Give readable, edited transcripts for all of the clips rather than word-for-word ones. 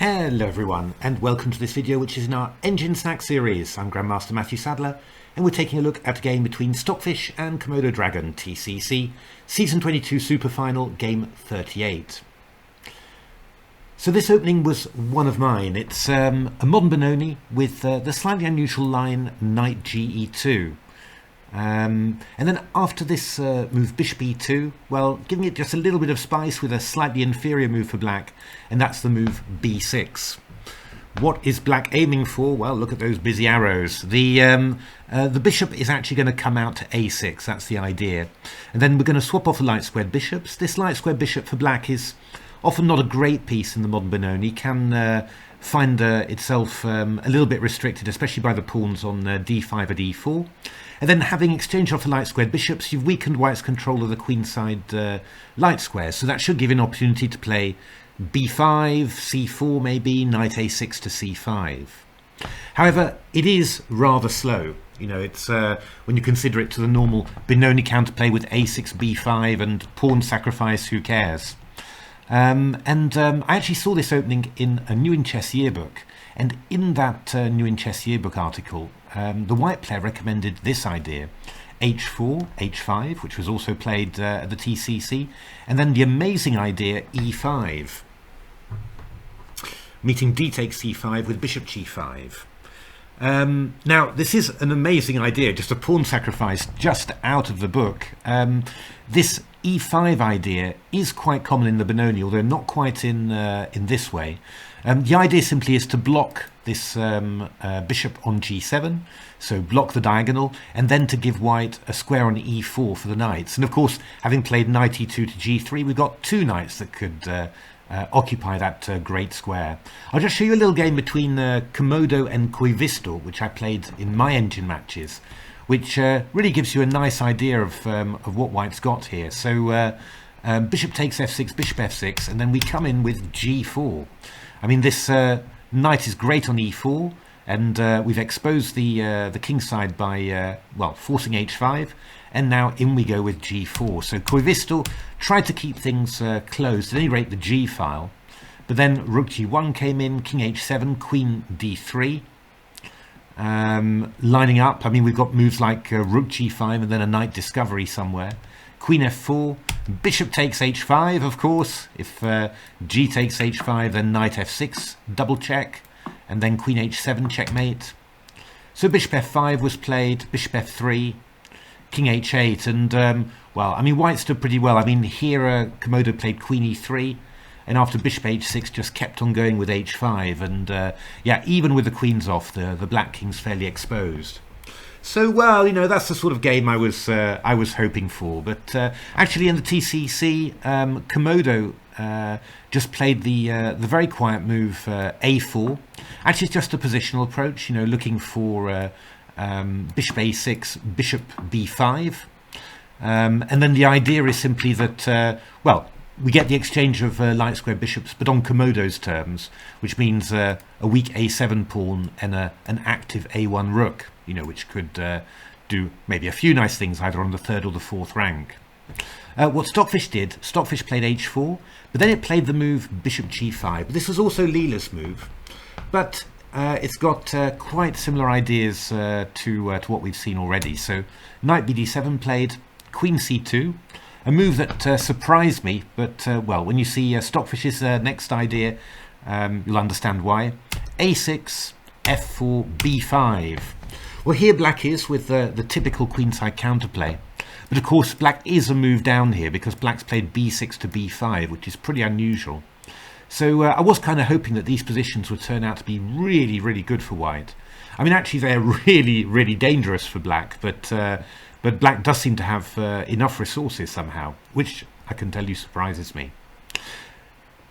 Hello everyone, and welcome to this video which is in our Engine Snack series. I'm Grandmaster Matthew Sadler, and we're taking a look at a game between Stockfish and Komodo Dragon, TCEC, Season 22 SuperFinal, Game 38. So this opening was one of mine. It's a Modern Benoni with the slightly unusual line Knight GE2. And then after this move Bishop E2, well, giving it just a little bit of spice with a slightly inferior move for black, and that's the move B6. What is black aiming for? Well, look at those busy arrows. The bishop is actually going to come out to A6, that's the idea. And then we're going to swap off the light squared bishops. This light squared bishop for black is often not a great piece in the Modern Benoni, can find itself a little bit restricted, especially by the pawns on D5 or D4. And then having exchanged off the light squared bishops, you've weakened white's control of the queenside light squares. So that should give you an opportunity to play B5, C4 maybe, knight A6 to C5. However, it is rather slow. You know, it's when you consider it to the normal Benoni counterplay with A6, B5 and pawn sacrifice, who cares? I actually saw this opening in a New in Chess yearbook, and in that New in Chess yearbook article, the white player recommended this idea: H4, H5, which was also played at the TCEC, and then the amazing idea E5, meeting D takes C5 with Bishop G5. Now, this is an amazing idea, just a pawn sacrifice just out of the book. This E5 idea is quite common in the Benoni, although not quite in this way. The idea simply is to block this bishop on G7, so block the diagonal, and then to give white a square on E4 for the knights. And of course, having played knight E2 to G3, we've got two knights that could occupy that great square. I'll just show you a little game between Komodo and Quivisto, which I played in my engine matches, which really gives you a nice idea of what white's got here. So bishop takes F6, bishop F6, and then we come in with G4. I mean, this knight is great on E4, and we've exposed the kingside by, well, forcing H5, and now in we go with G4. So Quivisto tried to keep things closed, at any rate the G file, but then Rook G1 came in, King H7, Queen D3, lining up. I mean, we've got moves like Rook G5 and then a knight discovery somewhere. Queen F4, Bishop takes H5, of course. If G takes H5, then Knight F6, double check, and then Queen H7, checkmate. So Bishop F5 was played, Bishop F3, King H8, and, well, I mean, white stood pretty well. I mean, here Komodo played Queen E3, and after Bishop H6 just kept on going with H5, and, yeah, even with the queens off, the black king's fairly exposed. So, well, you know, that's the sort of game I was hoping for. But actually, in the TCEC, Komodo just played the very quiet move A4. Actually, it's just a positional approach. You know, looking for Bishop A6, Bishop B5, and then the idea is simply that well, we get the exchange of light square bishops, but on Komodo's terms, which means a weak A7 pawn and an active A1 rook, you know, which could do maybe a few nice things either on the third or the fourth rank. What Stockfish did, Stockfish played H4, but then it played the move Bishop G5. This was also Leela's move, but it's got quite similar ideas to what we've seen already. So Knight BD7 played, Queen C2, a move that surprised me, but well, when you see Stockfish's next idea, you'll understand why. A6, F4, B5. Well, here black is with the typical queenside counterplay, but of course black is a move down here because black's played B6 to B5, which is pretty unusual. So I was kind of hoping that these positions would turn out to be really, really good for white. I mean, actually they're really, really dangerous for black, but black does seem to have enough resources somehow, which I can tell you surprises me.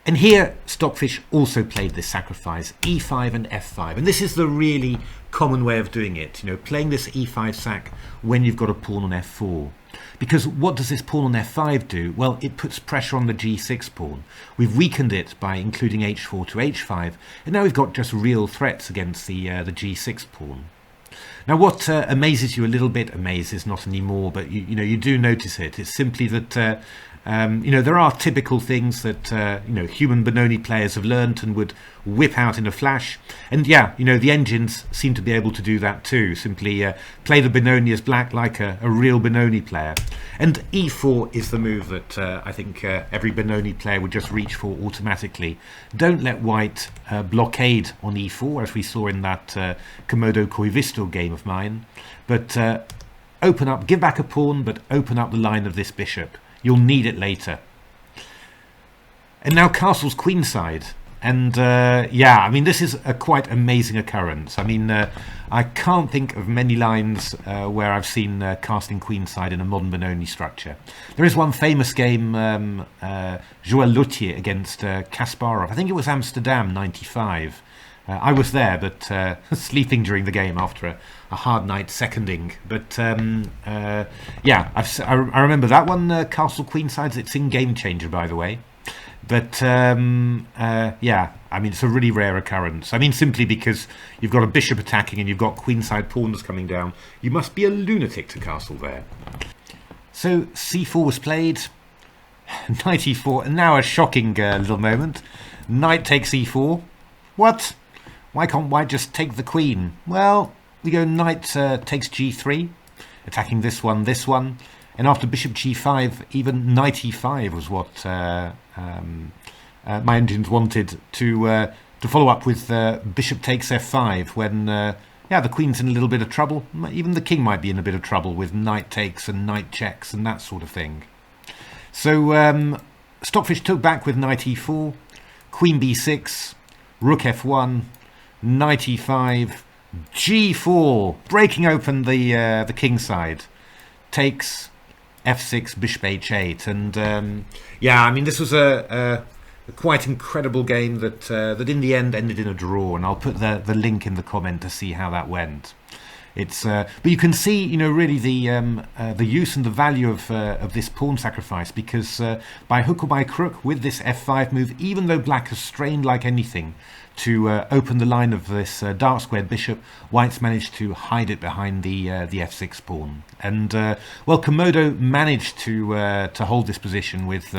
And here Stockfish also played this sacrifice, E5 and F5, and this is the really common way of doing it, you know, playing this E5 sac when you've got a pawn on F4. Because what does this pawn on F5 do? Well, it puts pressure on the G6 pawn. We've weakened it by including H4 to H5, and now we've got just real threats against the G6 pawn. Now, what amazes you a little bit, amazes not anymore, but you know, you do notice it. It's simply that you know, there are typical things that you know, human Benoni players have learnt and would whip out in a flash. And yeah, you know, the engines seem to be able to do that too. Simply play the Benoni as black like a real Benoni player. And e4 is the move that I think every Benoni player would just reach for automatically. Don't let white blockade on e4, as we saw in that Komodo Koivisto game of mine. But open up, give back a pawn, but open up the line of this bishop. You'll need it later. And now castle's queenside. And yeah, I mean, this is a quite amazing occurrence. I mean, I can't think of many lines where I've seen casting queenside in a modern Benoni structure. There is one famous game, Joël Lautier against Kasparov. I think it was Amsterdam, 95. I was there, but sleeping during the game after a hard night seconding. But yeah, I remember that one, castle queensides. It's in Game Changer, by the way. But yeah, I mean, it's a really rare occurrence. I mean, simply because you've got a bishop attacking and you've got queenside pawns coming down. You must be a lunatic to castle there. So c4 was played, knight e4, and now a shocking little moment. Knight takes e4. What? Why can't white just take the queen? Well, we go knight takes g3, attacking this one, and after bishop g5, even knight e5 was what my engines wanted to follow up with bishop takes f5, when yeah, the queen's in a little bit of trouble. Even the king might be in a bit of trouble with knight takes and knight checks and that sort of thing. So Stockfish took back with knight e4, queen b6, rook f1, knight e5, g4, breaking open the king side, takes f6, bishop h8, and yeah, I mean, this was a quite incredible game that that in the end ended in a draw, and I'll put the link in the comment to see how that went. It's but you can see, you know, really the use and the value of this pawn sacrifice, because by hook or by crook with this f5 move, even though black has strained like anything to open the line of this dark squared bishop, white's managed to hide it behind the f6 pawn. And well, Komodo managed to hold this position with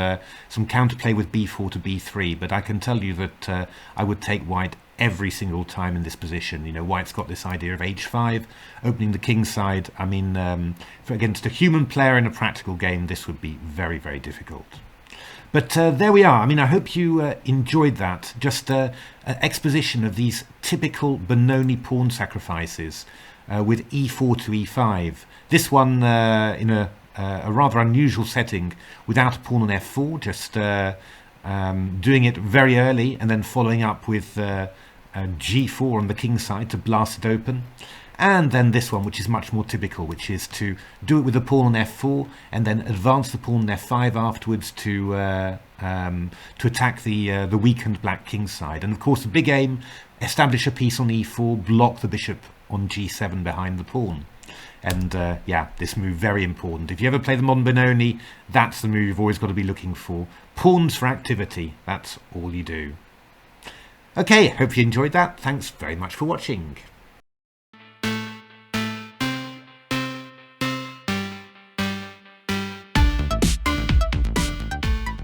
some counterplay with b4 to b3, but I can tell you that I would take white every single time in this position. You know, white's got this idea of h5, opening the king side. I mean, against a human player in a practical game, this would be very, very difficult. But there we are. I mean, I hope you enjoyed that. Just an exposition of these typical Benoni pawn sacrifices with e4 to e5. This one in a rather unusual setting without a pawn on f4, just doing it very early and then following up with g4 on the king side to blast it open. And then this one, which is much more typical, which is to do it with the pawn on f4 and then advance the pawn on f5 afterwards to attack the weakened black king side. And of course, the big aim: establish a piece on e4, block the bishop on g7 behind the pawn. And yeah, this move very important. If you ever play the modern Benoni, that's the move you've always got to be looking for. Pawns for activity. That's all you do. Okay, hope you enjoyed that. Thanks very much for watching.